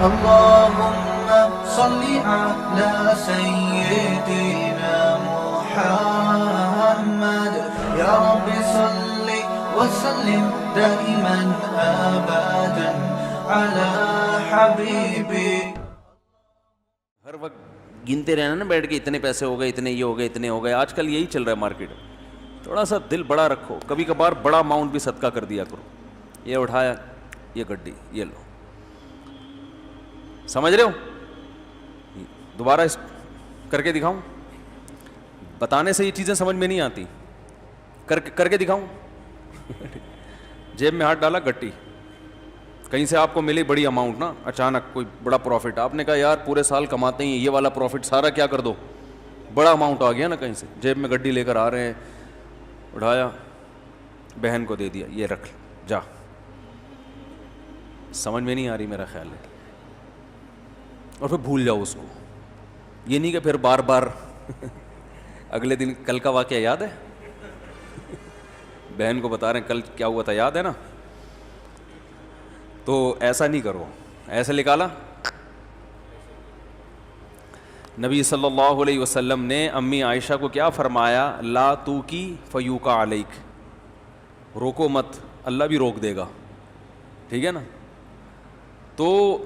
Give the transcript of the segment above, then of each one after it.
اللهم صل على سيدنا محمد يا رب صل وسلم دائما ابدا على حبيبي. ہر وقت گنتے رہنا نا بیٹھ کے اتنے پیسے ہو گئے, اتنے یہ ہو گئے, اتنے ہو گئے. آج کل یہی چل رہا ہے مارکیٹ. تھوڑا سا دل بڑا رکھو, کبھی کبھار بڑا اماؤنٹ بھی صدقہ کر دیا کرو. یہ اٹھایا, یہ گڈی, یہ لو. سمجھ رہے ہو؟ دوبارہ اس کر کے دکھاؤں؟ بتانے سے یہ چیزیں سمجھ میں نہیں آتی, کر کے دکھاؤں. جیب میں ہاتھ ڈالا, گٹی. کہیں سے آپ کو ملی بڑی اماؤنٹ نا, اچانک کوئی بڑا پروفٹ. آپ نے کہا یار پورے سال کماتے ہیں, یہ والا پروفٹ سارا کیا کر دو, بڑا اماؤنٹ آ گیا نا کہیں سے. جیب میں گڈی لے کر آ رہے ہیں, اٹھایا, بہن کو دے دیا, یہ رکھ جا. سمجھ میں نہیں آ رہی میرا خیال ہے. اور پھر بھول جاؤ اس کو. یہ نہیں کہ پھر بار بار اگلے دن کل کا واقعہ یاد ہے, بہن کو بتا رہے ہیں کل کیا ہوا تھا, یاد ہے نا. تو ایسا نہیں کرو. ایسے نکالا. نبی صلی اللہ علیہ وسلم نے امی عائشہ کو کیا فرمایا, لا تو کی فیوکا علیک, روکو مت, اللہ بھی روک دے گا. ٹھیک ہے نا. تو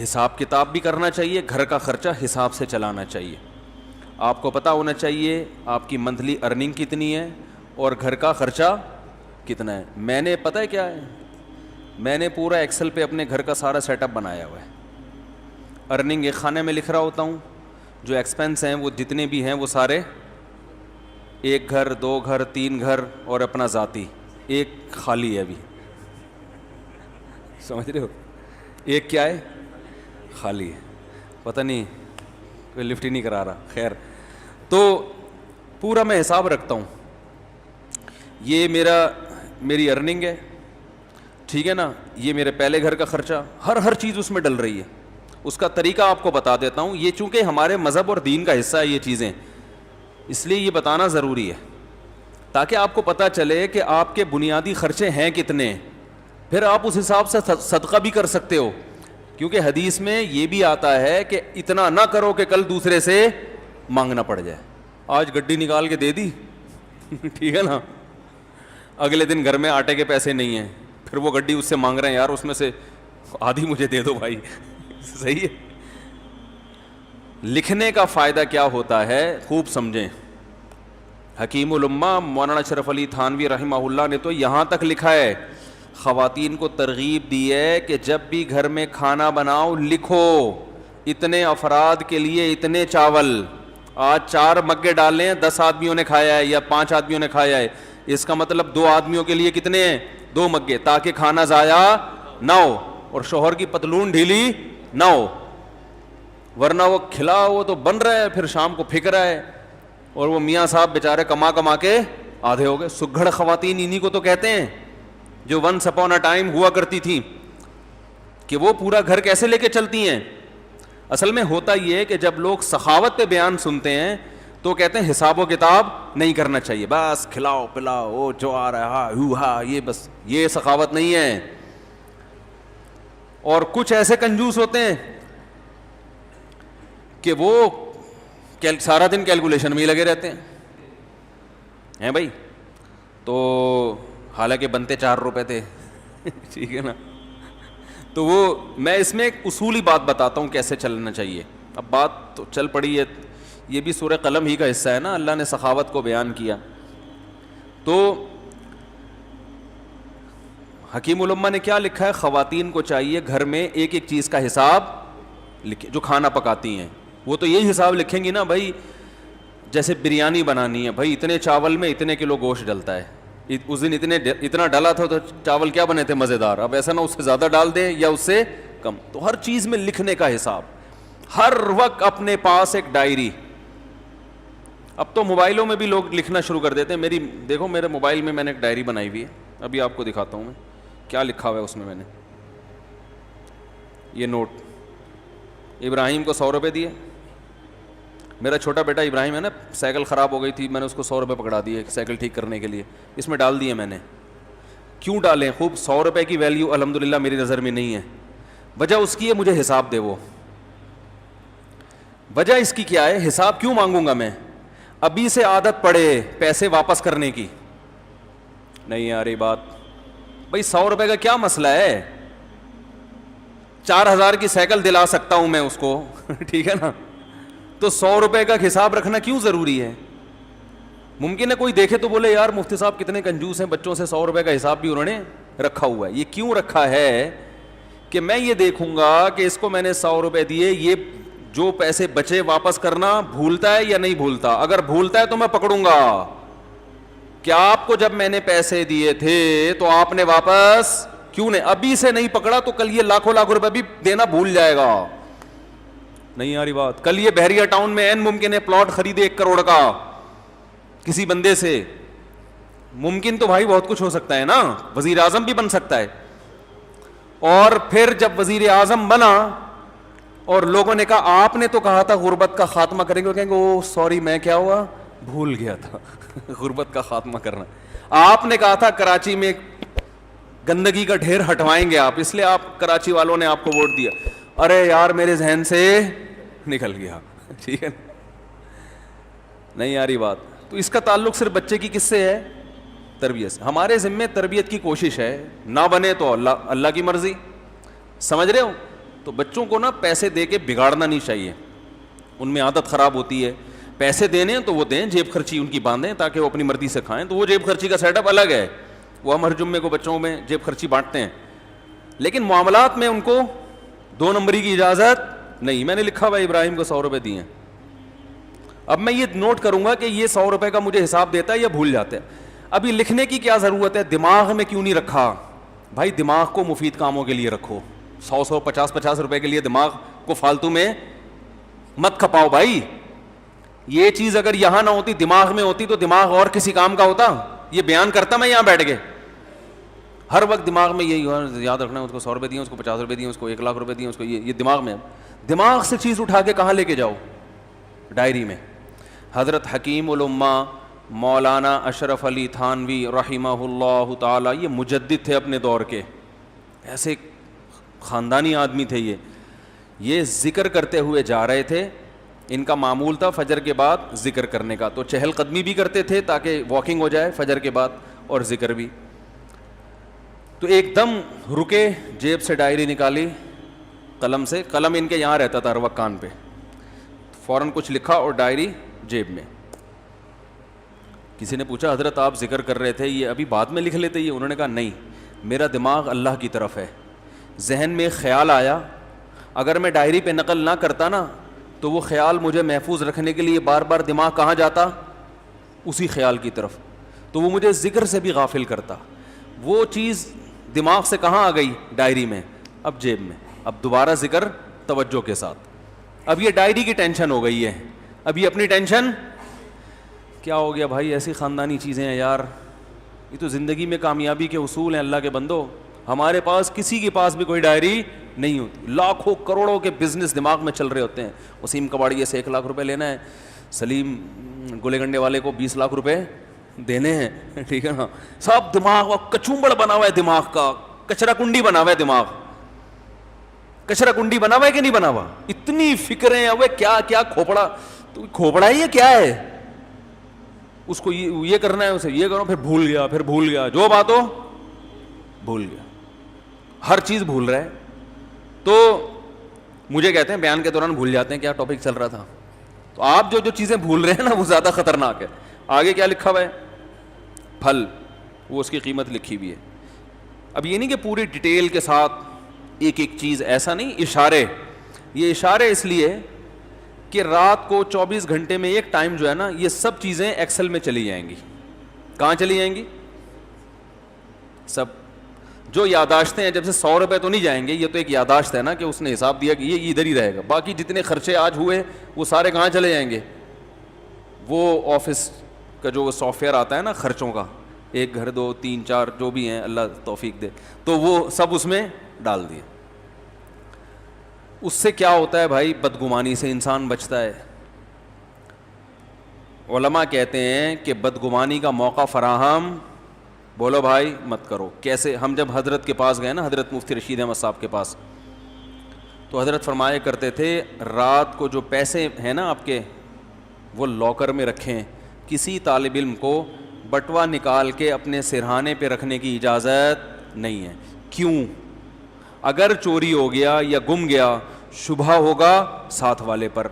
حساب کتاب بھی کرنا چاہیے, گھر کا خرچہ حساب سے چلانا چاہیے. آپ کو پتہ ہونا چاہیے آپ کی منتھلی ارننگ کتنی ہے اور گھر کا خرچہ کتنا ہے. میں نے پتہ ہے کیا ہے, میں نے پورا ایکسل پہ اپنے گھر کا سارا سیٹ اپ بنایا ہوا ہے. ارننگ ایک خانے میں لکھ رہا ہوتا ہوں, جو ایکسپینس ہیں وہ جتنے بھی ہیں وہ سارے, ایک گھر, دو گھر, تین گھر اور اپنا ذاتی, ایک خالی ہے ابھی. سمجھ رہے ہو؟ ایک کیا ہے, خالی ہے. پتہ نہیں کوئی لفٹ ہی نہیں کرا رہا. خیر, تو پورا میں حساب رکھتا ہوں. یہ میری ارننگ ہے, ٹھیک ہے نا. یہ میرے پہلے گھر کا خرچہ, ہر چیز اس میں ڈل رہی ہے. اس کا طریقہ آپ کو بتا دیتا ہوں. یہ چونکہ ہمارے مذہب اور دین کا حصہ ہے یہ چیزیں, اس لیے یہ بتانا ضروری ہے تاکہ آپ کو پتہ چلے کہ آپ کے بنیادی خرچے ہیں کتنے. پھر آپ اس حساب سے صدقہ بھی کر سکتے ہو, کیونکہ حدیث میں یہ بھی آتا ہے کہ اتنا نہ کرو کہ کل دوسرے سے مانگنا پڑ جائے. آج گڈی نکال کے دے دی, ٹھیک ہے نا, اگلے دن گھر میں آٹے کے پیسے نہیں ہیں, پھر وہ گڈی اس سے مانگ رہے ہیں, یار اس میں سے آدھی مجھے دے دو بھائی. صحیح ہے. لکھنے کا فائدہ کیا ہوتا ہے خوب سمجھیں. حکیم الامہ مولانا اشرف علی تھانوی رحمہ اللہ نے تو یہاں تک لکھا ہے, خواتین کو ترغیب دی ہے کہ جب بھی گھر میں کھانا بناؤ لکھو اتنے افراد کے لیے اتنے چاول. آج 4 مگے ڈالیں, 10 آدمیوں نے کھایا ہے یا 5 آدمیوں نے کھایا ہے, اس کا مطلب 2 آدمیوں کے لیے کتنے ہیں, 2 مگے, تاکہ کھانا ضائع نہ ہو اور شوہر کی پتلون ڈھیلی نہ ہو. ورنہ وہ کھلا وہ تو بن رہا ہے, پھر شام کو پھک رہا ہے, اور وہ میاں صاحب بیچارے کما کے آدھے ہو گئے. سگھڑ خواتین انہی کو تو کہتے ہیں جو ونس اپون اے ٹائم ہوا کرتی تھیں, کہ وہ پورا گھر کیسے لے کے چلتی ہیں. اصل میں ہوتا یہ ہے کہ جب لوگ سخاوت پہ بیان سنتے ہیں تو کہتے ہیں حساب و کتاب نہیں کرنا چاہیے, بس کھلاؤ پلاؤ, وہ جو آ رہا ہے یہ بس, یہ سخاوت نہیں ہے. اور کچھ ایسے کنجوس ہوتے ہیں کہ وہ سارا دن کیلکولیشن میں ہی لگے رہتے ہیں بھائی. تو حالانکہ بنتے 4 روپے تھے, ٹھیک ہے نا. تو وہ میں اس میں ایک اصولی بات بتاتا ہوں کیسے چلنا چاہیے. اب بات تو چل پڑی ہے, یہ بھی سورہ قلم ہی کا حصہ ہے نا, اللہ نے سخاوت کو بیان کیا. تو حکیم الامہ نے کیا لکھا ہے, خواتین کو چاہیے گھر میں ایک ایک چیز کا حساب لکھیں. جو کھانا پکاتی ہیں وہ تو یہی حساب لکھیں گی نا بھائی, جیسے بریانی بنانی ہے بھائی, اتنے چاول میں اتنے کلو گوشت ڈلتا ہے. اس دن اتنا ڈالا تھا تو چاول کیا بنے تھے مزیدار, اب ایسا نہ اس سے زیادہ ڈال دیں یا اس سے کم. تو ہر چیز میں لکھنے کا حساب, ہر وقت اپنے پاس ایک ڈائری. اب تو موبائلوں میں بھی لوگ لکھنا شروع کر دیتے ہیں. دیکھو میرے موبائل میں نے ایک ڈائری بنائی ہوئی ہے, ابھی آپ کو دکھاتا ہوں میں کیا لکھا ہوا ہے اس میں. نے یہ نوٹ, ابراہیم کو 100 روپے دیے. میرا چھوٹا بیٹا ابراہیم ہے نا, سائیکل خراب ہو گئی تھی, میں نے اس کو 100 روپے پکڑا دیے سائیکل ٹھیک کرنے کے لیے, اس میں ڈال دیے میں نے. کیوں ڈالیں, خوب 100 روپے کی ویلیو الحمدللہ میری نظر میں نہیں ہے. وجہ اس کی ہے مجھے حساب دے. وہ وجہ اس کی کیا ہے؟ حساب کیوں مانگوں گا میں؟ ابھی سے عادت پڑے پیسے واپس کرنے کی. نہیں آ رہی بات بھائی. 100 روپے کا کیا مسئلہ ہے؟ 4000 کی سائیکل دلا سکتا ہوں میں اس کو ٹھیک ہے نا. تو 100 روپے کا حساب رکھنا کیوں ضروری ہے؟ ممکن ہے کوئی دیکھے تو بولے یار مفتی صاحب کتنے کنجوس ہیں, بچوں سے 100 روپے کا حساب بھی انہوں نے رکھا ہوا ہے. یہ کیوں رکھا ہے کہ میں یہ دیکھوں گا کہ اس کو میں نے 100 روپے دیے, یہ جو پیسے بچے واپس کرنا بھولتا ہے یا نہیں بھولتا. اگر بھولتا ہے تو میں پکڑوں گا. کیا آپ کو جب میں نے پیسے دیے تھے تو آپ نے واپس کیوں نہیں؟ ابھی سے نہیں پکڑا تو کل یہ لاکھوں لاکھ روپے بھی دینا بھول جائے گا. نہیں آ رہی بات. کل یہ بحریہ ٹاؤن میں این ممکن ہے پلاٹ خریدے 1 کروڑ کا کسی بندے سے. ممکن تو بھائی بہت کچھ ہو سکتا ہے نا, وزیر اعظم بھی بن سکتا ہے. اور پھر جب وزیر اعظم بنا اور لوگوں نے کہا آپ نے تو کہا تھا غربت کا خاتمہ کریں گے, کہیں گے او سوری میں کیا ہوا بھول گیا تھا غربت کا خاتمہ کرنا. آپ نے کہا تھا کراچی میں گندگی کا ڈھیر ہٹوائیں گے آپ, اس لیے آپ کراچی والوں نے آپ کو ووٹ دیا. ارے یار میرے ذہن سے نکل گیا. ٹھیک ہے نہیں آ رہی بات. تو اس کا تعلق صرف بچے کی کس سے ہے؟ تربیت سے. ہمارے ذمے تربیت کی کوشش ہے, نہ بنے تو اللہ کی مرضی. سمجھ رہے ہو؟ تو بچوں کو نا پیسے دے کے بگاڑنا نہیں چاہیے. ان میں عادت خراب ہوتی ہے. پیسے دینے تو وہ دیں, جیب خرچی ان کی باندھیں تاکہ وہ اپنی مرضی سے کھائیں. تو وہ جیب خرچی کا سیٹ اپ الگ ہے, وہ ہم ہر جمعے کو بچوں میں جیب خرچی بانٹتے ہیں. لیکن معاملات میں ان کو 2 نمبری کی اجازت نہیں. میں نے لکھا ہوا ابراہیم کو 100 روپے دیے. اب میں یہ نوٹ کروں گا کہ یہ 100 روپے کا مجھے حساب دیتا ہے یا بھول جاتا ہے. ابھی لکھنے کی کیا ضرورت ہے؟ دماغ میں کیوں نہیں رکھا؟ بھائی دماغ کو مفید کاموں کے لیے رکھو. 100 50 روپے کے لیے دماغ کو فالتو میں مت کھپاؤ بھائی. یہ چیز اگر یہاں نہ ہوتی, دماغ میں ہوتی, تو دماغ اور کسی کام کا ہوتا. یہ بیان کرتا میں یہاں بیٹھ کے, ہر وقت دماغ میں یہی یاد رکھنا ہے, اس کو 100 روپے دیے, اس کو 50 روپے دیے, اس کو 1 لاکھ روپے دیے, اس کو یہ دماغ میں. دماغ سے چیز اٹھا کے کہاں لے کے جاؤ؟ ڈائری میں. حضرت حکیم الامہ مولانا اشرف علی تھانوی رحمہ اللہ تعالی, یہ مجدد تھے اپنے دور کے, ایسے خاندانی آدمی تھے. یہ ذکر کرتے ہوئے جا رہے تھے. ان کا معمول تھا فجر کے بعد ذکر کرنے کا, تو چہل قدمی بھی کرتے تھے تاکہ واکنگ ہو جائے فجر کے بعد, اور ذکر بھی. تو ایک دم رکے, جیب سے ڈائری نکالی, قلم سے, قلم ان کے یہاں رہتا تھا ہر وقت کان پہ, فوراً کچھ لکھا اور ڈائری جیب میں. کسی نے پوچھا حضرت آپ ذکر کر رہے تھے, یہ ابھی بعد میں لکھ لیتے یہ؟ انہوں نے کہا نہیں, میرا دماغ اللہ کی طرف ہے. ذہن میں خیال آیا, اگر میں ڈائری پہ نقل نہ کرتا نا تو وہ خیال مجھے محفوظ رکھنے کے لیے بار بار دماغ کہاں جاتا؟ اسی خیال کی طرف. تو وہ مجھے ذکر سے بھی غافل کرتا. وہ چیز دماغ سے کہاں آ گئی؟ ڈائری میں. اب جیب میں. اب دوبارہ ذکر توجہ کے ساتھ. اب یہ ڈائری کی ٹینشن ہو گئی ہے, اب یہ اپنی ٹینشن. کیا ہو گیا بھائی؟ ایسی خاندانی چیزیں ہیں یار. یہ تو زندگی میں کامیابی کے اصول ہیں اللہ کے بندو. ہمارے پاس کسی کے پاس بھی کوئی ڈائری نہیں ہوتی. لاکھوں کروڑوں کے بزنس دماغ میں چل رہے ہوتے ہیں. وسیم کباڑیے سے 1 لاکھ روپے لینا ہے, سلیم گولے گنڈے والے کو 20 لاکھ روپے دینے ہیں. ٹھیک ہے نا, سب دماغ کچومبڑ بنا ہوا ہے دماغ کا, کچرا کنڈی بنا ہوا ہے دماغ. کچرا کنڈی بنا ہوا ہے کہ نہیں بنا ہوا؟ اتنی فکریں. اب کیا کیا کھوپڑا, تو کھوپڑا ہی ہے کیا ہے؟ اس کو یہ کرنا ہے, اسے یہ کرو, پھر بھول گیا, پھر بھول گیا, جو بات ہو بھول گیا, ہر چیز بھول رہا ہے. تو مجھے کہتے ہیں بیان کے دوران بھول جاتے ہیں کیا ٹاپک چل رہا تھا. تو آپ جو چیزیں بھول رہے ہیں نا وہ زیادہ خطرناک ہے. آگے کیا لکھا ہوا ہے؟ پھل, وہ اس کی قیمت لکھی ہوئی ہے. اب یہ نہیں کہ پوری ڈیٹیل کے ساتھ ایک ایک چیز, ایسا نہیں, اشارے. یہ اشارے اس لیے کہ رات کو 24 گھنٹے میں ایک ٹائم جو ہے نا, یہ سب چیزیں ایکسل میں چلی جائیں گی. کہاں چلی جائیں گی؟ سب جو یاداشتیں ہیں, جب سے 100 روپے تو نہیں جائیں گے, یہ تو ایک یاداشت ہے نا کہ اس نے حساب دیا کہ یہ ادھر ہی رہے گا. باقی جتنے خرچے آج ہوئے وہ سارے کہاں چلے جائیں گے؟ وہ آفس کا جو سافٹ ویئر آتا ہے نا خرچوں کا, 1 گھر 2 3 4 جو بھی ہیں, اللہ توفیق دے, تو وہ سب اس میں ڈال دیے. اس سے کیا ہوتا ہے بھائی؟ بدگمانی سے انسان بچتا ہے. علماء کہتے ہیں کہ بدگمانی کا موقع فراہم, بولو بھائی, مت کرو. کیسے؟ ہم جب حضرت کے پاس گئے نا, حضرت مفتی رشید احمد صاحب کے پاس, تو حضرت فرمایا کرتے تھے رات کو جو پیسے ہیں نا آپ کے وہ لاکر میں رکھیں, کسی طالب علم کو بٹوا نکال کے اپنے سرہانے پہ رکھنے کی اجازت نہیں ہے. کیوں؟ اگر چوری ہو گیا یا گم گیا شبہ ہوگا ساتھ والے پر,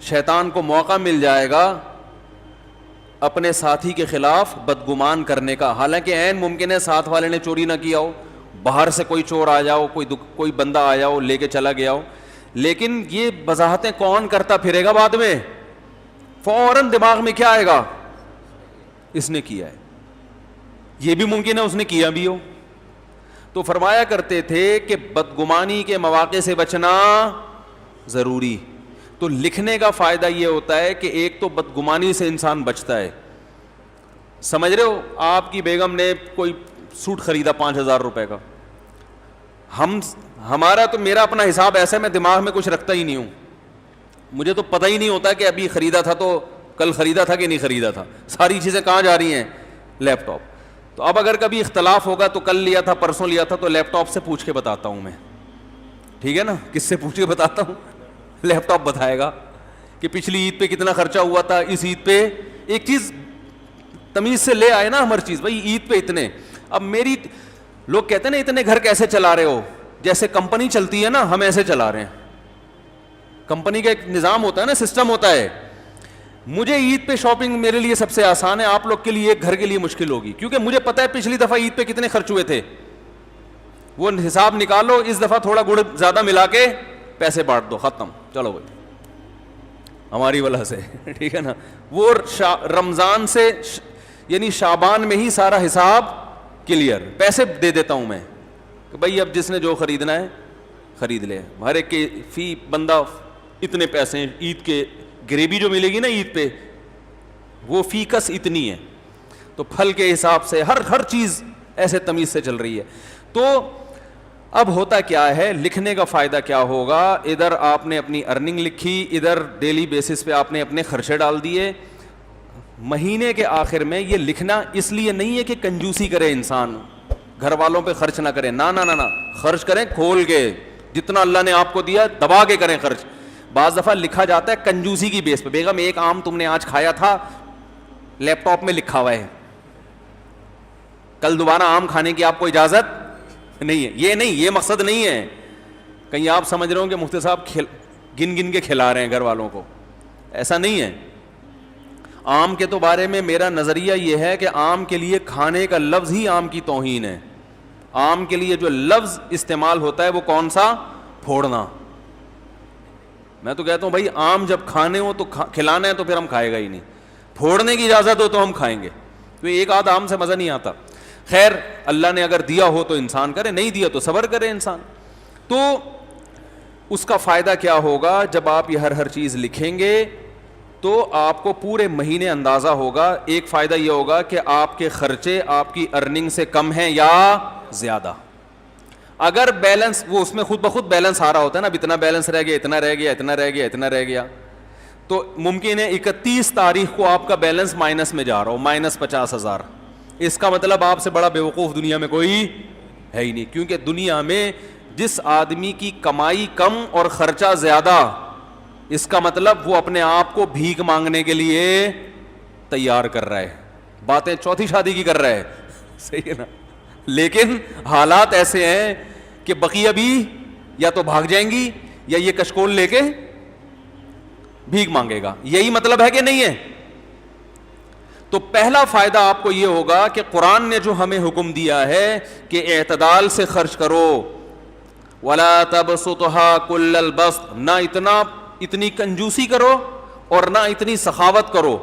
شیطان کو موقع مل جائے گا اپنے ساتھی کے خلاف بدگمان کرنے کا, حالانکہ عین ممکن ہے ساتھ والے نے چوری نہ کیا ہو, باہر سے کوئی چور آ جاؤ, کوئی بندہ آیا ہو لے کے چلا گیا ہو, لیکن یہ وضاحتیں کون کرتا پھرے گا بعد میں؟ فوراً دماغ میں کیا آئے گا؟ اس نے کیا ہے. یہ بھی ممکن ہے اس نے کیا بھی ہو. تو فرمایا کرتے تھے کہ بدگمانی کے مواقع سے بچنا ضروری. تو لکھنے کا فائدہ یہ ہوتا ہے کہ ایک تو بدگمانی سے انسان بچتا ہے. سمجھ رہے ہو, آپ کی بیگم نے کوئی سوٹ خریدا 5,000 روپے کا, ہمارا تو میرا اپنا حساب ایسا ہے میں دماغ میں کچھ رکھتا ہی نہیں ہوں, مجھے تو پتہ ہی نہیں ہوتا کہ ابھی خریدا تھا تو کل خریدا تھا کہ نہیں خریدا تھا, ساری چیزیں کہاں جا رہی ہیں؟ لیپ ٹاپ. تو اب اگر کبھی اختلاف ہوگا تو کل لیا تھا پرسوں لیا تھا تو لیپ ٹاپ سے پوچھ کے بتاتا ہوں میں, ٹھیک ہے نا, کس سے پوچھ کے بتاتا ہوں؟ لیپ ٹاپ بتائے گا کہ پچھلی عید پہ کتنا خرچہ ہوا تھا, اس عید پہ ایک چیز تمیز سے لے آئے نا ہر چیز, بھائی عید پہ اتنے. اب میری لوگ کہتے ہیں نا اتنے گھر کیسے چلا رہے ہو, جیسے کمپنی چلتی ہے نا ہم ایسے چلا رہے ہیں. کمپنی کا ایک نظام ہوتا ہے نا, سسٹم ہوتا ہے. مجھے عید پہ شاپنگ میرے لیے سب سے آسان ہے, آپ لوگ کے لیے ایک گھر کے لیے مشکل ہوگی, کیونکہ مجھے پتا ہے پچھلی دفعہ عید پہ کتنے خرچ ہوئے تھے, وہ حساب نکالو, اس دفعہ تھوڑا گڑ زیادہ ملا کے پیسے بانٹ دو, ختم, چلو بھائی ہماری وجہ سے, ٹھیک ہے نا. وہ رمضان سے یعنی شعبان میں ہی سارا حساب کلیئر, پیسے دے دیتا ہوں میں کہ بھائی اب جس نے جو خریدنا ہے خرید لے, ہر ایک کے فی بندہ اتنے پیسے ہیں, عید کے گریوی جو ملے گی نا عید پہ وہ فی کس اتنی ہے, تو پھل کے حساب سے ہر چیز ایسے تمیز سے چل رہی ہے. تو اب ہوتا کیا ہے, لکھنے کا فائدہ کیا ہوگا, ادھر آپ نے اپنی ارننگ لکھی, ادھر ڈیلی بیسس پہ آپ نے اپنے خرچے ڈال دیے. مہینے کے آخر میں یہ لکھنا اس لیے نہیں ہے کہ کنجوسی کرے انسان, گھر والوں پہ خرچ نہ کرے, نہ خرچ کریں کھول کے, جتنا اللہ نے آپ کو دیا دبا کے کریں خرچ. بعض دفعہ لکھا جاتا ہے کنجوسی کی بیس پہ, بیگم ایک آم تم نے آج کھایا تھا, لیپ ٹاپ میں لکھا ہوا ہے, کل دوبارہ آم کھانے کی آپ کو اجازت نہیں ہے. یہ نہیں, یہ مقصد نہیں ہے. کہیں آپ سمجھ رہے ہو کہ مفتی صاحب گن کے کھلا رہے ہیں گھر والوں کو, ایسا نہیں ہے. آم کے تو بارے میں میرا نظریہ یہ ہے کہ آم کے لیے کھانے کا لفظ ہی آم کی توہین ہے. آم کے لیے جو لفظ استعمال ہوتا ہے وہ کون سا؟ پھوڑنا. میں تو کہتا ہوں بھائی آم جب کھانے ہو تو کھلانا ہے تو پھر ہم کھائے گا ہی نہیں, پھوڑنے کی اجازت ہو تو ہم کھائیں گے, تو ایک آدھ آم سے مزہ نہیں آتا. خیر اللہ نے اگر دیا ہو تو انسان کرے, نہیں دیا تو صبر کرے انسان. تو اس کا فائدہ کیا ہوگا, جب آپ یہ ہر چیز لکھیں گے تو آپ کو پورے مہینے اندازہ ہوگا. ایک فائدہ یہ ہوگا کہ آپ کے خرچے آپ کی ارننگ سے کم ہیں یا زیادہ. اگر بیلنس وہ اس میں خود بخود بیلنس آ رہا ہوتا ہے نا, اب اتنا بیلنس رہ گیا, اتنا رہ گیا, اتنا رہ گیا, اتنا رہ گیا, تو ممکن ہے 31 تاریخ کو آپ کا بیلنس مائنس میں جا رہا ہو, -50,000. اس کا مطلب آپ سے بڑا بیوقوف دنیا میں کوئی ہے ہی نہیں, کیونکہ دنیا میں جس آدمی کی کمائی کم اور خرچہ زیادہ, اس کا مطلب وہ اپنے آپ کو بھیک مانگنے کے لیے تیار کر رہا ہے, باتیں چوتھی شادی کی کر رہا ہے, صحیح ہے نا. لیکن حالات ایسے ہیں کہ بقیہ بھی یا تو بھاگ جائیں گی یا یہ کشکول لے کے بھیک مانگے گا. یہی مطلب ہے کہ نہیں ہے؟ تو پہلا فائدہ آپ کو یہ ہوگا کہ قرآن نے جو ہمیں حکم دیا ہے کہ اعتدال سے خرچ کرو, وَلَا تَبْسُطْهَا كُلَّ الْبَسْطِ, نہ اتنی کنجوسی کرو اور نہ اتنی سخاوت کرو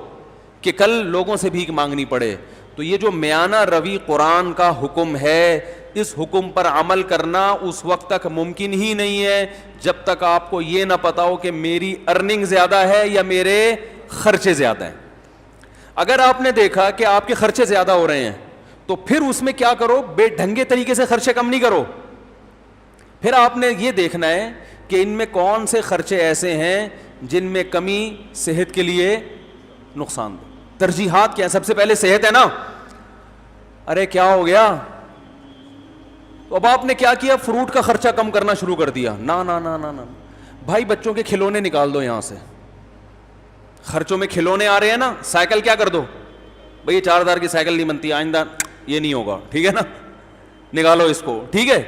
کہ کل لوگوں سے بھیک مانگنی پڑے. تو یہ جو میانہ روی قرآن کا حکم ہے, اس حکم پر عمل کرنا اس وقت تک ممکن ہی نہیں ہے جب تک آپ کو یہ نہ پتا ہو کہ میری ارننگ زیادہ ہے یا میرے خرچے زیادہ ہیں. اگر آپ نے دیکھا کہ آپ کے خرچے زیادہ ہو رہے ہیں تو پھر اس میں کیا کرو, بے ڈھنگے طریقے سے خرچے کم نہیں کرو. پھر آپ نے یہ دیکھنا ہے کہ ان میں کون سے خرچے ایسے ہیں جن میں کمی صحت کے لیے نقصان دہ. ترجیحات کیا ہے؟ سب سے پہلے صحت ہے نا. ارے کیا ہو گیا, تو اب آپ نے کیا کیا, فروٹ کا خرچہ کم کرنا شروع کر دیا. نا نا نا نا نا بھائی, بچوں کے کھلونے نکال دو یہاں سے, خرچوں میں کھلونے آ رہے ہیں نا, سائیکل کیا کر دو بھئی, 4000 کی سائیکل نہیں بنتی, آئندہ یہ نہیں ہوگا, ٹھیک ہے نا, نکالو اس کو, ٹھیک ہے.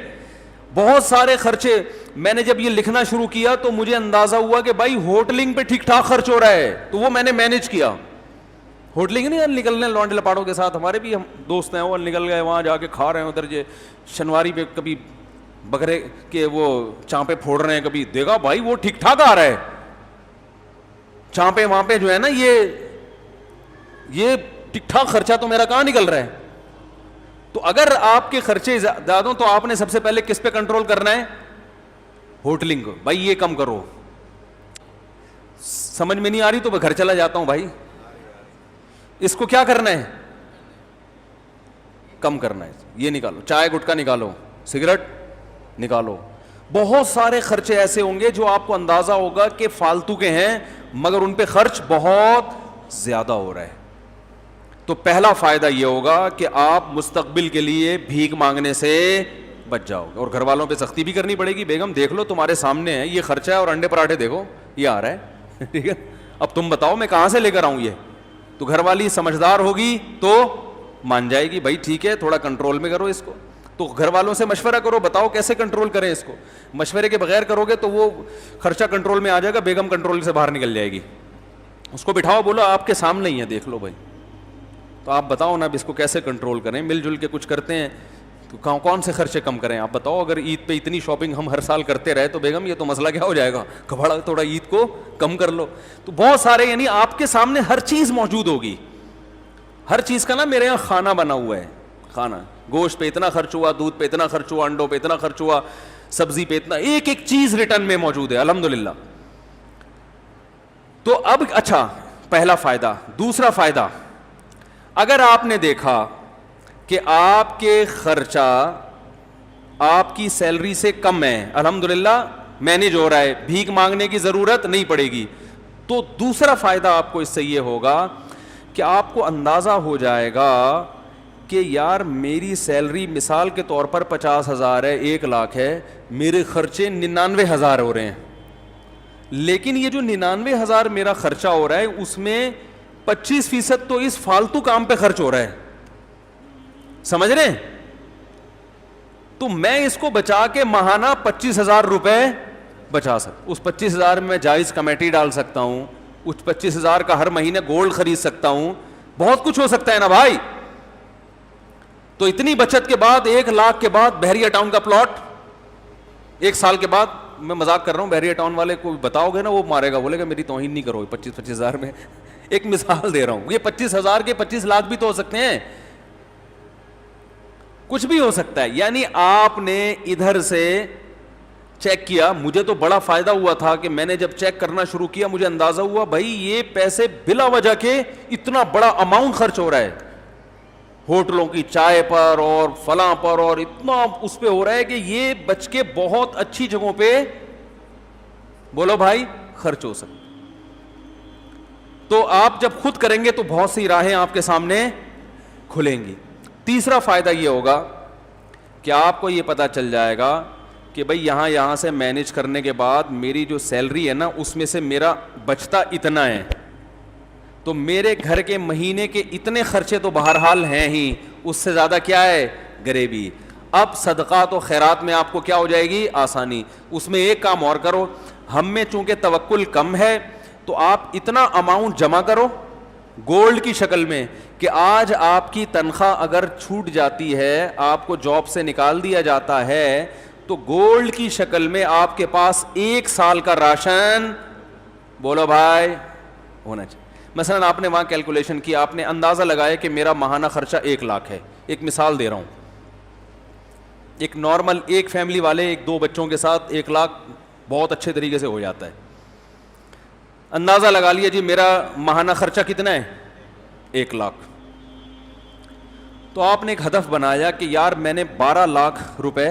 بہت سارے خرچے. میں نے جب یہ لکھنا شروع کیا تو مجھے اندازہ ہوا کہ بھائی ہوٹلنگ پہ ٹھیک ٹھاک خرچ ہو رہا ہے, تو وہ میں نے مینج کیا. ہوٹلنگ نہیں نکلنے لونڈے لپاڑوں کے ساتھ, ہمارے بھی ہم دوست ہیں, وہ نکل گئے وہاں جا کے کھا رہے ہیں ادھر, جو شنواری پہ کبھی بکرے کے وہ چانپے پھوڑ رہے ہیں, کبھی دیکھا بھائی وہ ٹھیک ٹھاک آ رہا ہے چانپے وہاں پہ جو ہے نا, یہ ٹھیک ٹھاک خرچہ تو میرا کہاں نکل رہا ہے. تو اگر آپ کے خرچے زیادہ ہوں تو آپ نے سب سے پہلے کس پہ کنٹرول کرنا ہے, ہوٹلنگ کو. بھائی یہ کم کرو. سمجھ میں نہیں آ رہی تو میں گھر چلا جاتا ہوں بھائی. اس کو کیا کرنا ہے, کم کرنا ہے. یہ نکالو, چائے گٹکا نکالو, سگریٹ نکالو. بہت سارے خرچے ایسے ہوں گے جو آپ کو اندازہ ہوگا کہ فالتو کے ہیں, مگر ان پہ خرچ بہت زیادہ ہو رہا ہے. تو پہلا فائدہ یہ ہوگا کہ آپ مستقبل کے لیے بھیک مانگنے سے بچ جاؤ گے. اور گھر والوں پہ سختی بھی کرنی پڑے گی. بیگم دیکھ لو تمہارے سامنے ہے, یہ خرچہ ہے, اور انڈے پراٹھے دیکھو یہ آ رہا ہے, ٹھیک ہے, اب تم بتاؤ میں کہاں سے لے کر آؤں یہ. تو گھر والی سمجھدار ہوگی تو مان جائے گی, بھائی ٹھیک ہے تھوڑا کنٹرول میں کرو اس کو. تو گھر والوں سے مشورہ کرو, بتاؤ کیسے کنٹرول کریں اس کو. مشورے کے بغیر کرو گے تو وہ خرچہ کنٹرول میں آ جائے گا, بیگم کنٹرول سے باہر نکل جائے گی. اس کو بٹھاؤ, بولو آپ کے سامنے ہی ہے, دیکھ لو بھائی, تو آپ بتاؤ نا اب اس کو کیسے کنٹرول کریں. مل جل کے کچھ کرتے ہیں تو کون سے خرچے کم کریں آپ بتاؤ. اگر عید پہ اتنی شاپنگ ہم ہر سال کرتے رہے تو بیگم یہ تو مسئلہ کیا ہو جائے گا, کبھڑا تھوڑا عید کو کم کر لو. تو بہت سارے, یعنی آپ کے سامنے ہر چیز موجود ہوگی. ہر چیز کا نا میرے یہاں کھانا بنا ہوا ہے, کھانا, گوشت پہ اتنا خرچ ہوا, دودھ پہ اتنا خرچ ہوا, انڈوں پہ اتنا خرچ ہوا, سبزی پہ اتنا, ایک ایک چیز ریٹرن میں موجود ہے الحمدللہ. تو اب اچھا, پہلا فائدہ. دوسرا فائدہ, اگر آپ نے دیکھا کہ آپ کے خرچہ آپ کی سیلری سے کم ہے, الحمدللہ مینیج ہو رہا ہے, بھیک مانگنے کی ضرورت نہیں پڑے گی, تو دوسرا فائدہ آپ کو اس سے یہ ہوگا کہ آپ کو اندازہ ہو جائے گا کہ یار میری سیلری مثال کے طور پر 50,000 ہے, 1,00,000 ہے, میرے خرچے 99,000 ہو رہے ہیں. لیکن یہ جو 99,000 میرا خرچہ ہو رہا ہے اس میں 25% تو اس فالتو کام پہ خرچ ہو رہا ہے, سمجھ رہے ہیں. تو میں اس کو بچا کے ماہانہ 25,000 روپے بچا سکتا. اس 25,000 میں جائز کمیٹی ڈال سکتا ہوں, اس 25,000 کا ہر مہینے گولڈ خرید سکتا ہوں, بہت کچھ ہو سکتا ہے نا بھائی. تو اتنی بچت کے بعد 1,00,000 کے بعد بحریہ ٹاؤن کا پلاٹ 1 سال کے بعد, میں مذاق کر رہا ہوں, بحریہ ٹاؤن والے کو بتاؤ گے نا وہ مارے گا, بولے گا میری توہین نہیں کرو. 25,000 میں ایک مثال دے رہا ہوں, یہ 25,000 کے 25,00,000 بھی تو ہو سکتے ہیں, کچھ بھی ہو سکتا ہے. یعنی آپ نے ادھر سے چیک کیا, مجھے تو بڑا فائدہ ہوا تھا کہ میں نے جب چیک کرنا شروع کیا مجھے اندازہ ہوا بھائی یہ پیسے بلا وجہ کے اتنا بڑا اماؤنٹ خرچ ہو رہا ہے ہوٹلوں کی چائے پر اور فلاں پر, اور اتنا اس پہ ہو رہا ہے کہ یہ بچ کے بہت اچھی جگہوں پہ بولو بھائی خرچ ہو سکتا. تو آپ جب خود کریں گے تو بہت سی راہیں آپ کے سامنے کھلیں گی. تیسرا فائدہ یہ ہوگا کہ آپ کو یہ پتا چل جائے گا کہ بھئی یہاں سے مینیج کرنے کے بعد میری جو سیلری ہے نا اس میں سے میرا بچتا اتنا ہے, تو میرے گھر کے مہینے کے اتنے خرچے تو بہرحال ہیں ہی, اس سے زیادہ کیا ہے غریبی. اب صدقات و خیرات میں آپ کو کیا ہو جائے گی آسانی. اس میں ایک کام اور کرو, ہم میں چونکہ توکل کم ہے تو آپ اتنا اماؤنٹ جمع کرو گولڈ کی شکل میں کہ آج آپ کی تنخواہ اگر چھوٹ جاتی ہے, آپ کو جاب سے نکال دیا جاتا ہے, تو گولڈ کی شکل میں آپ کے پاس 1 سال کا راشن بولو بھائی ہونا چاہیے. مثلا آپ نے وہاں کیلکولیشن کی, آپ نے اندازہ لگایا کہ میرا ماہانہ خرچہ 1,00,000 ہے. ایک مثال دے رہا ہوں, ایک نارمل ایک فیملی والے 1-2 بچوں کے ساتھ 1,00,000 بہت اچھے طریقے سے ہو جاتا ہے. اندازہ لگا لیا جی میرا ماہانہ خرچہ کتنا ہے 1,00,000. تو آپ نے ایک ہدف بنایا کہ یار میں نے 12,00,000 روپے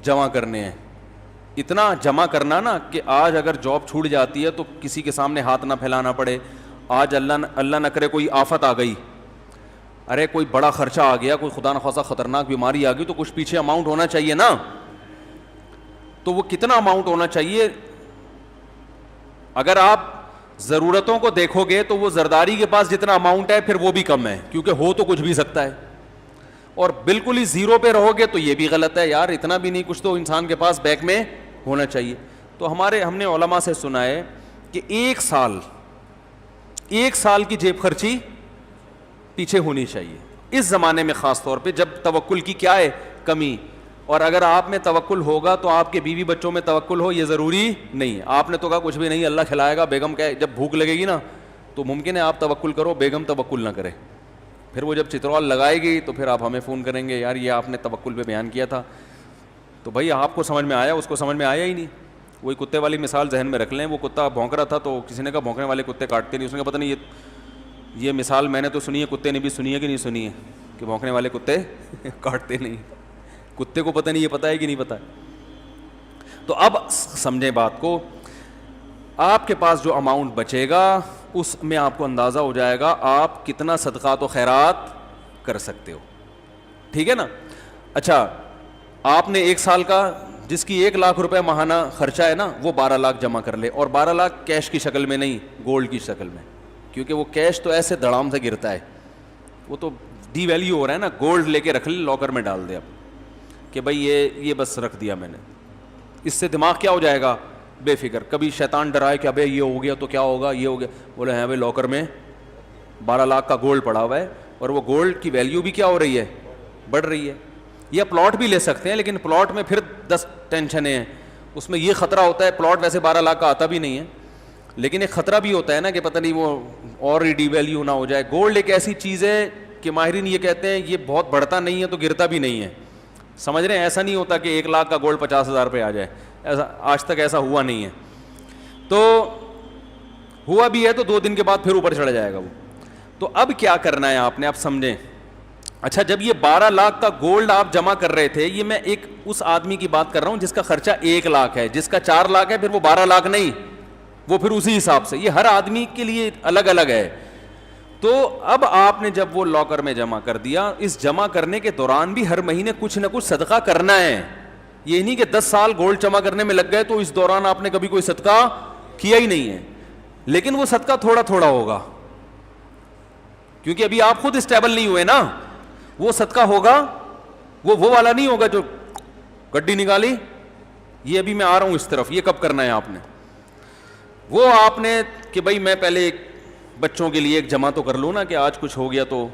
جمع کرنے ہیں. اتنا جمع کرنا نا کہ آج اگر جاب چھوٹ جاتی ہے تو کسی کے سامنے ہاتھ نہ پھیلانا پڑے. آج اللہ نہ کرے کوئی آفت آ گئی ارے کوئی بڑا خرچہ آ گیا, کوئی خدا نخواستہ خطرناک بیماری آ گئی, تو کچھ پیچھے اماؤنٹ ہونا چاہیے نا. تو وہ کتنا اماؤنٹ ہونا چاہیے؟ اگر آپ ضرورتوں کو دیکھو گے تو وہ زرداری کے پاس جتنا اماؤنٹ ہے پھر وہ بھی کم ہے, کیونکہ ہو تو کچھ بھی سکتا ہے. اور بالکل ہی زیرو پہ رہو گے تو یہ بھی غلط ہے, یار اتنا بھی نہیں, کچھ تو انسان کے پاس بیک میں ہونا چاہیے. تو ہم نے علماء سے سنا ہے کہ ایک سال کی جیب خرچی پیچھے ہونی چاہیے اس زمانے میں, خاص طور پہ جب توکل کی کیا ہے کمی. اور اگر آپ میں توکل ہوگا تو آپ کے بیوی بچوں میں توکل ہو یہ ضروری نہیں. آپ نے تو کہا کچھ بھی نہیں, اللہ کھلائے گا, بیگم کہ جب بھوک لگے گی نا تو ممکن ہے آپ توکل کرو, بیگم توکل نہ کرے. پھر وہ جب چترال لگائے گی تو پھر آپ ہمیں فون کریں گے, یار یہ آپ نے توکل پہ بیان کیا تھا. تو بھائی آپ کو سمجھ میں آیا, اس کو سمجھ میں آیا ہی نہیں. وہی کتے والی مثال ذہن میں رکھ لیں, وہ کتا بھونک رہا تھا تو کسی نے کہا بھونکنے والے کتے کاٹتے نہیں. اس نے کہا پتہ نہیں یہ مثال میں نے تو سنی ہے, کتے نے بھی سنی ہے کہ نہیں سنی ہے کہ بھونکنے والے کتے کاٹتے نہیں. کتے کو پتہ نہیں, یہ پتہ ہے کہ نہیں پتہ. تو اب سمجھیں بات کو, آپ کے پاس جو اماؤنٹ بچے گا اس میں آپ کو اندازہ ہو جائے گا آپ کتنا صدقات و خیرات کر سکتے ہو. ٹھیک ہے نا. اچھا, آپ نے ایک سال کا جس کی 1 لاکھ روپے ماہانہ خرچہ ہے نا وہ 12 لاکھ جمع کر لے, اور 12 لاکھ کیش کی شکل میں نہیں, گولڈ کی شکل میں, کیونکہ وہ کیش تو ایسے دھڑام سے گرتا ہے, وہ تو ڈی ویلیو ہو رہا ہے نا. گولڈ لے کے رکھ لے, لاکر میں ڈال دے اب کہ بھائی یہ بس رکھ دیا میں نے. اس سے دماغ کیا ہو جائے گا, بے فکر. کبھی شیطان ڈرائے کہ ابے یہ ہو گیا تو کیا ہوگا, یہ ہو گیا, بولے ہیں بھائی لاکر میں 12 لاکھ کا گولڈ پڑا ہوا ہے, اور وہ گولڈ کی ویلیو بھی کیا ہو رہی ہے, بڑھ رہی ہے. یا پلاٹ بھی لے سکتے ہیں, لیکن پلاٹ میں پھر 10 ٹینشنیں ہیں. اس میں یہ خطرہ ہوتا ہے, پلاٹ ویسے 12 لاکھ کا آتا بھی نہیں ہے, لیکن ایک خطرہ بھی ہوتا ہے نا کہ پتہ نہیں وہ اور ڈی ویلیو نہ ہو جائے. گولڈ ایک ایسی چیز ہے کہ ماہرین یہ کہتے ہیں یہ بہت بڑھتا نہیں ہے تو گرتا بھی نہیں ہے. سمجھ رہے ہیں, ایسا نہیں ہوتا کہ 1 لاکھ کا گولڈ 50,000 پہ آ جائے, ایسا آج تک ایسا ہوا نہیں ہے. تو ہوا بھی ہے تو 2 دن کے بعد پھر اوپر چڑھ جائے گا وہ. تو اب کیا کرنا ہے آپ نے, آپ سمجھیں. اچھا, جب یہ 12 لاکھ کا گولڈ آپ جمع کر رہے تھے, یہ میں ایک اس آدمی کی بات کر رہا ہوں جس کا خرچہ 1 لاکھ ہے, جس کا 4 لاکھ ہے پھر وہ 12 لاکھ نہیں, وہ پھر اسی حساب سے. یہ ہر آدمی کے لیے الگ الگ ہے. تو اب آپ نے جب وہ لاکر میں جمع کر دیا, اس جمع کرنے کے دوران بھی ہر مہینے کچھ نہ کچھ صدقہ کرنا ہے. یہ نہیں کہ 10 سال گولڈ جمع کرنے میں لگ گئے تو اس دوران آپ نے کبھی کوئی صدقہ کیا ہی نہیں ہے. لیکن وہ صدقہ تھوڑا تھوڑا ہوگا, کیونکہ ابھی آپ خود اسٹیبل نہیں ہوئے نا. وہ صدقہ ہوگا, وہ والا نہیں ہوگا جو گڈی نکالی, یہ ابھی میں آ رہا ہوں اس طرف, یہ کب کرنا ہے آپ نے. وہ آپ نے کہ بھائی میں پہلے بچوں کے لیے ایک جمع تو کر لوں نا کہ آج کچھ ہو گیا تو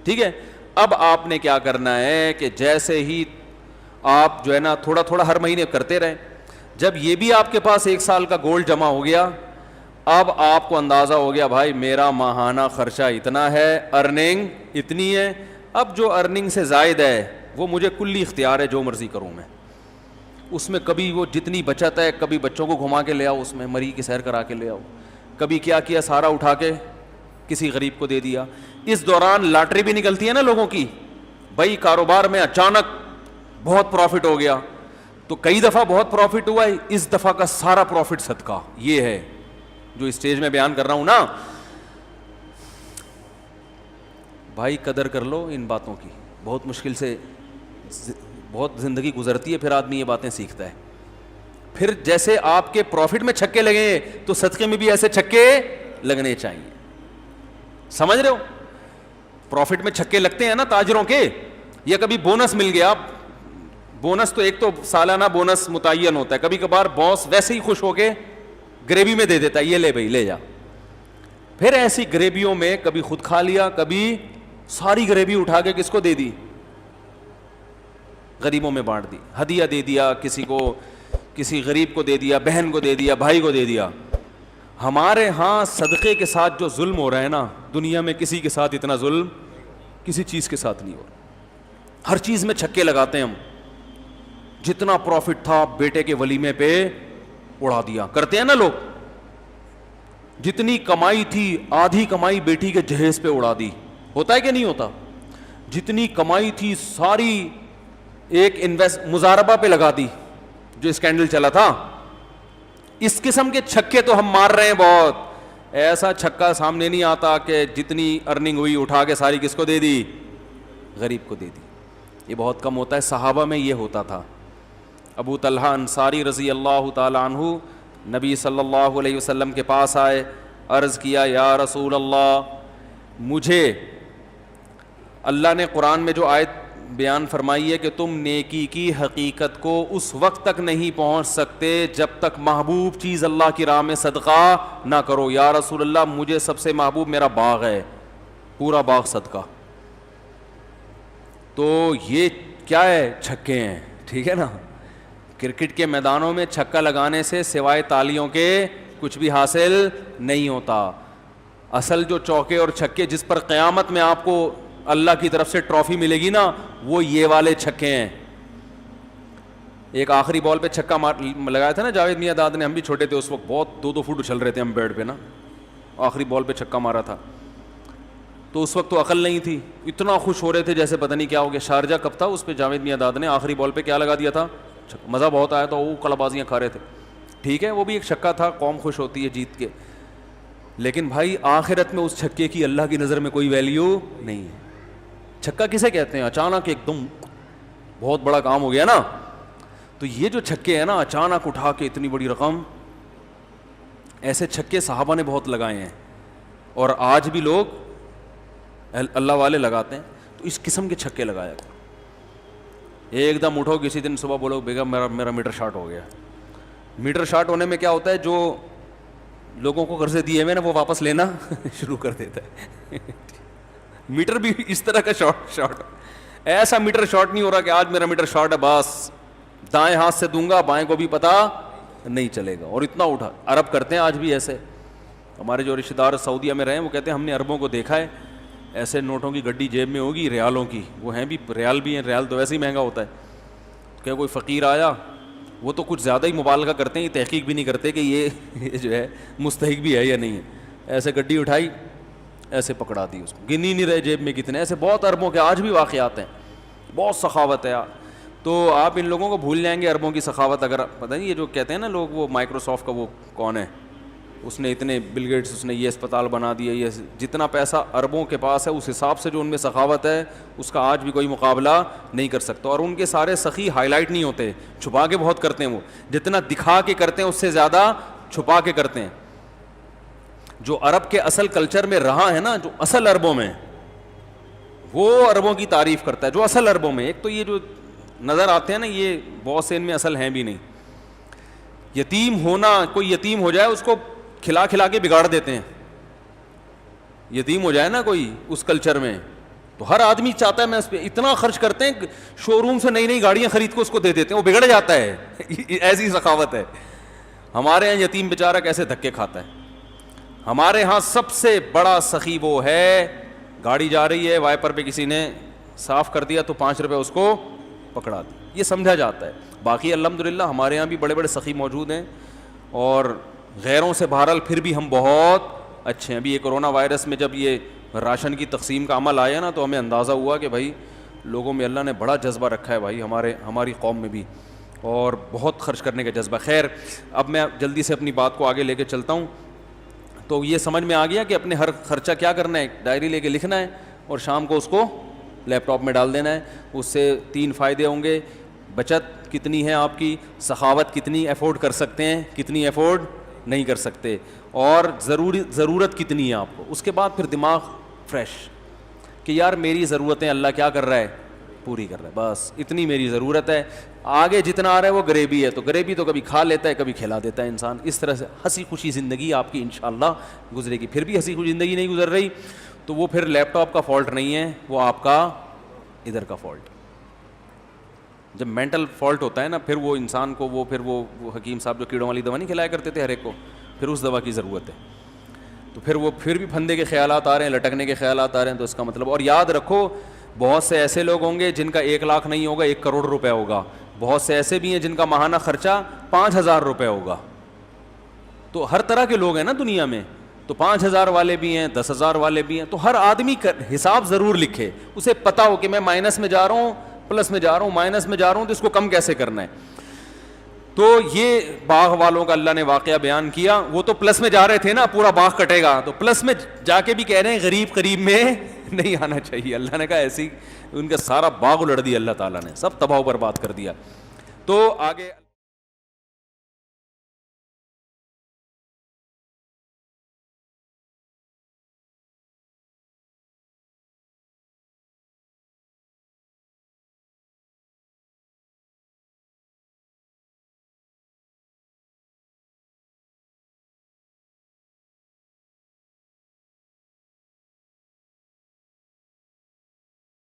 ٹھیک ہے. اب آپ نے کیا کرنا ہے کہ جیسے ہی آپ جو ہے نا تھوڑا تھوڑا ہر مہینے کرتے رہیں, جب یہ بھی آپ کے پاس 1 سال کا گولڈ جمع ہو گیا, اب آپ کو اندازہ ہو گیا بھائی میرا ماہانہ خرچہ اتنا ہے, ارننگ اتنی ہے. اب جو ارننگ سے زائد ہے وہ مجھے کلی اختیار ہے, جو مرضی کروں میں اس میں. کبھی وہ جتنی بچت ہے, کبھی بچوں کو گھما کے لے آؤ, اس میں مری کی سیر کرا کے لے آؤ, کبھی کیا سارا اٹھا کے کسی غریب کو دے دیا. اس دوران لاٹری بھی نکلتی ہے نا لوگوں کی, بھائی کاروبار میں اچانک بہت پروفٹ ہو گیا, تو کئی دفعہ بہت پروفٹ ہوا ہے, اس دفعہ کا سارا پروفٹ صدقہ. یہ ہے جو اسٹیج میں بیان کر رہا ہوں نا. بھائی قدر کر لو ان باتوں کی, بہت مشکل سے بہت زندگی گزرتی ہے, پھر آدمی یہ باتیں سیکھتا ہے. پھر جیسے آپ کے پروفٹ میں چھکے لگے تو صدقے میں بھی ایسے چھکے لگنے چاہیے. سمجھ رہے ہو, پروفٹ میں چھکے لگتے ہیں نا تاجروں کے, یا کبھی بونس مل گیا. بونس تو ایک تو سالانہ بونس متعین ہوتا ہے, کبھی کبھار باس ویسے ہی خوش ہو کے گریوی میں دے دیتا ہے, یہ لے بھائی لے جا. پھر ایسی گریویوں میں کبھی خود کھا لیا, کبھی ساری گریوی اٹھا کے کس کو دے دی, غریبوں میں بانٹ دی, ہدیہ دے دیا کسی کو, کسی غریب کو دے دیا, بہن کو دے دیا, بھائی کو دے دیا. ہمارے ہاں صدقے کے ساتھ جو ظلم ہو رہا ہے نا, دنیا میں کسی کے ساتھ اتنا ظلم کسی چیز کے ساتھ نہیں ہو رہا. ہر چیز میں چھکے لگاتے ہیں ہم. جتنا پروفٹ تھا بیٹے کے ولیمے پہ اڑا دیا, کرتے ہیں نا لوگ. جتنی کمائی تھی آدھی کمائی بیٹی کے جہیز پہ اڑا دی, ہوتا ہے کہ نہیں ہوتا. جتنی کمائی تھی ساری ایک مزاربہ پہ لگا دی, جو اسکینڈل چلا تھا. اس قسم کے چھکے تو ہم مار رہے ہیں بہت. ایسا چھکا سامنے نہیں آتا کہ جتنی ارننگ ہوئی اٹھا کے ساری کس کو دے دی؟ غریب کو دے دی. یہ بہت کم ہوتا ہے. صحابہ میں یہ ہوتا تھا. ابو طلحہ انصاری رضی اللہ تعالی عنہ نبی صلی اللہ علیہ وسلم کے پاس آئے, عرض کیا یا رسول اللہ, مجھے اللہ نے قرآن میں جو آیت بیان فرمائی ہے کہ تم نیکی کی حقیقت کو اس وقت تک نہیں پہنچ سکتے جب تک محبوب چیز اللہ کی راہ میں صدقہ نہ کرو. یا رسول اللہ, مجھے سب سے محبوب میرا باغ ہے, پورا باغ صدقہ. تو یہ کیا ہے؟ چھکے ہیں. ٹھیک ہے نا. کرکٹ کے میدانوں میں چھکا لگانے سے سوائے تالیوں کے کچھ بھی حاصل نہیں ہوتا. اصل جو چوکے اور چھکے جس پر قیامت میں آپ کو اللہ کی طرف سے ٹرافی ملے گی نا, وہ یہ والے چھکے ہیں. ایک آخری بال پہ چھکا لگایا تھا نا جاوید میاں داد نے, ہم بھی چھوٹے تھے اس وقت, بہت 2-2 فٹ اچھل رہے تھے ہم بیڈ پہ نا, آخری بال پہ چھکا مارا تھا. تو اس وقت تو عقل نہیں تھی, اتنا خوش ہو رہے تھے جیسے پتہ نہیں کیا ہو گیا. شارجہ کب تھا, اس پہ جاوید میاں داد نے آخری بال پہ کیا لگا دیا تھا؟ مزہ بہت آیا تھا, وہ کلا بازیاں کھا رہے تھے. ٹھیک ہے, وہ بھی ایک چھکا تھا, قوم خوش ہوتی ہے جیت کے. لیکن بھائی آخرت میں اس چھکے کی اللہ کی نظر میں کوئی ویلیو نہیں ہے. چھکا کسے کہتے ہیں؟ اچانک ایک دم بہت بڑا کام ہو گیا نا. تو یہ جو چھکے ہیں نا, اچانک اٹھا کے اتنی بڑی رقم, ایسے چھکے صحابہ نے بہت لگائے ہیں, اور آج بھی لوگ اللہ والے لگاتے ہیں. تو اس قسم کے چھکے لگایا کرو. ایک دم اٹھو کسی دن صبح بولو بیگم میرا میٹر شارٹ ہو گیا. میٹر شارٹ ہونے میں کیا ہوتا ہے, جو لوگوں کو قرضے دیے ہوئے نا وہ واپس لینا شروع کر دیتا ہے. میٹر بھی اس طرح کا شارٹ ایسا میٹر شارٹ نہیں ہو رہا کہ آج میرا میٹر شارٹ ہے بس دائیں ہاتھ سے دوں گا بائیں کو بھی پتہ نہیں چلے گا. اور اتنا اٹھا. عرب کرتے ہیں آج بھی ایسے. ہمارے جو رشتہ دار سعودیہ میں رہے ہیں وہ کہتے ہیں ہم نے عربوں کو دیکھا ہے, ایسے نوٹوں کی گڈی جیب میں ہوگی ریالوں کی, وہ ہیں بھی ریال بھی ہیں, ریال تو ویسے ہی مہنگا ہوتا ہے. کہ کوئی فقیر آیا, وہ تو کچھ زیادہ ہی مبالغہ کرتے ہیں, یہ تحقیق بھی نہیں کرتے کہ یہ جو ہے مستحق بھی ہے یا نہیں ہے. ایسے گڈی اٹھائی, ایسے پکڑا دی اس کو, گنی نہیں رہے جیب میں کتنے. ایسے بہت عربوں کے آج بھی واقعات ہیں, بہت سخاوت ہے. تو آپ ان لوگوں کو بھول جائیں گے عربوں کی سخاوت. اگر پتہ نہیں یہ جو کہتے ہیں نا لوگ, وہ مائکروسافٹ کا وہ کون ہے, اس نے اتنے بل گیٹس, اس نے یہ اسپتال بنا دیا, یہ جتنا پیسہ عربوں کے پاس ہے اس حساب سے جو ان میں سخاوت ہے اس کا آج بھی کوئی مقابلہ نہیں کر سکتا. اور ان کے سارے سخی ہائی لائٹ نہیں ہوتے, چھپا کے بہت کرتے ہیں. وہ جتنا دکھا کے کرتے ہیں اس سے زیادہ چھپا کے کرتے ہیں. جو عرب کے اصل کلچر میں رہا ہے نا, جو اصل عربوں میں, وہ عربوں کی تعریف کرتا ہے. جو اصل عربوں میں, ایک تو یہ جو نظر آتے ہیں نا یہ بہت سے ان میں اصل ہیں بھی نہیں. یتیم ہونا, کوئی یتیم ہو جائے اس کو کھلا کھلا کے بگاڑ دیتے ہیں. یتیم ہو جائے نا کوئی اس کلچر میں تو ہر آدمی چاہتا ہے میں اس پہ اتنا خرچ کرتے ہیں, شو روم سے نئی نئی گاڑیاں خرید کے اس کو دے دیتے ہیں, وہ بگڑ جاتا ہے. ایسی سخاوت ہے. ہمارے یہاں یتیم بیچارہ کیسے دھکے کھاتا ہے. ہمارے ہاں سب سے بڑا سخی وہ ہے, گاڑی جا رہی ہے وائپر پہ کسی نے صاف کر دیا تو 5 روپے اس کو پکڑا دیا, یہ سمجھا جاتا ہے. باقی الحمدللہ ہمارے یہاں بھی بڑے بڑے سخی موجود ہیں, اور غیروں سے بہرحال پھر بھی ہم بہت اچھے ہیں. ابھی یہ کرونا وائرس میں جب یہ راشن کی تقسیم کا عمل آیا نا تو ہمیں اندازہ ہوا کہ بھائی لوگوں میں اللہ نے بڑا جذبہ رکھا ہے بھائی, ہماری قوم میں بھی, اور بہت خرچ کرنے کا جذبہ. خیر اب میں جلدی سے اپنی بات کو آگے لے کے چلتا ہوں. تو یہ سمجھ میں آ گیا کہ اپنے ہر خرچہ کیا کرنا ہے, ڈائری لے کے لکھنا ہے اور شام کو اس کو لیپ ٹاپ میں ڈال دینا ہے. اس سے 3 فائدے ہوں گے. بچت کتنی ہے آپ کی, سخاوت کتنی افورڈ کر سکتے ہیں, کتنی افورڈ نہیں کر سکتے, اور ضرورت کتنی ہے آپ کو. اس کے بعد پھر دماغ فریش کہ یار میری ضرورتیں اللہ کیا کر رہا ہے, پوری کر رہا ہے, بس اتنی میری ضرورت ہے. آگے جتنا آ رہا ہے وہ غریبی ہے, تو غریبی تو کبھی کھا لیتا ہے کبھی کھلا دیتا ہے انسان. اس طرح سے ہنسی خوشی زندگی آپ کی انشاءاللہ گزرے گی. پھر بھی ہنسی خوشی زندگی نہیں گزر رہی تو وہ پھر لیپ ٹاپ کا فالٹ نہیں ہے, وہ آپ کا ادھر کا فالٹ. جب مینٹل فالٹ ہوتا ہے نا پھر وہ انسان کو وہ حکیم صاحب جو کیڑوں والی دوا نہیں کھلایا کرتے تھے ہر ایک کو, پھر اس دوا کی ضرورت ہے. تو پھر وہ پھر بھی پھندے کے خیالات آ رہے ہیں, لٹکنے کے خیالات آ رہے ہیں, تو اس کا مطلب. اور یاد رکھو بہت سے ایسے لوگ ہوں گے جن کا 1 لاکھ نہیں ہوگا, 1 کروڑ روپے ہوگا. بہت سے ایسے بھی ہیں جن کا ماہانہ خرچہ 5,000 روپے ہوگا. تو ہر طرح کے لوگ ہیں نا دنیا میں, تو 5,000 والے بھی ہیں, 10,000 والے بھی ہیں. تو ہر آدمی حساب ضرور لکھے, اسے پتا ہو کہ میں مائنس میں جا رہا ہوں, پلس میں جا رہا ہوں, مائنس میں جا رہا ہوں, تو اس کو کم کیسے کرنا ہے. تو تو یہ باغ والوں کا اللہ نے واقعہ بیان کیا. وہ تو پلس میں جا رہے تھے نا, پورا باغ کٹے گا, تو پلس میں جا کے بھی کہہ رہے ہیں غریب قریب میں نہیں آنا چاہیے. اللہ نے کہا ایسی ان کا سارا باغ الٹ دیا اللہ تعالیٰ نے, سب تباہ و برباد کر دیا. تو آگے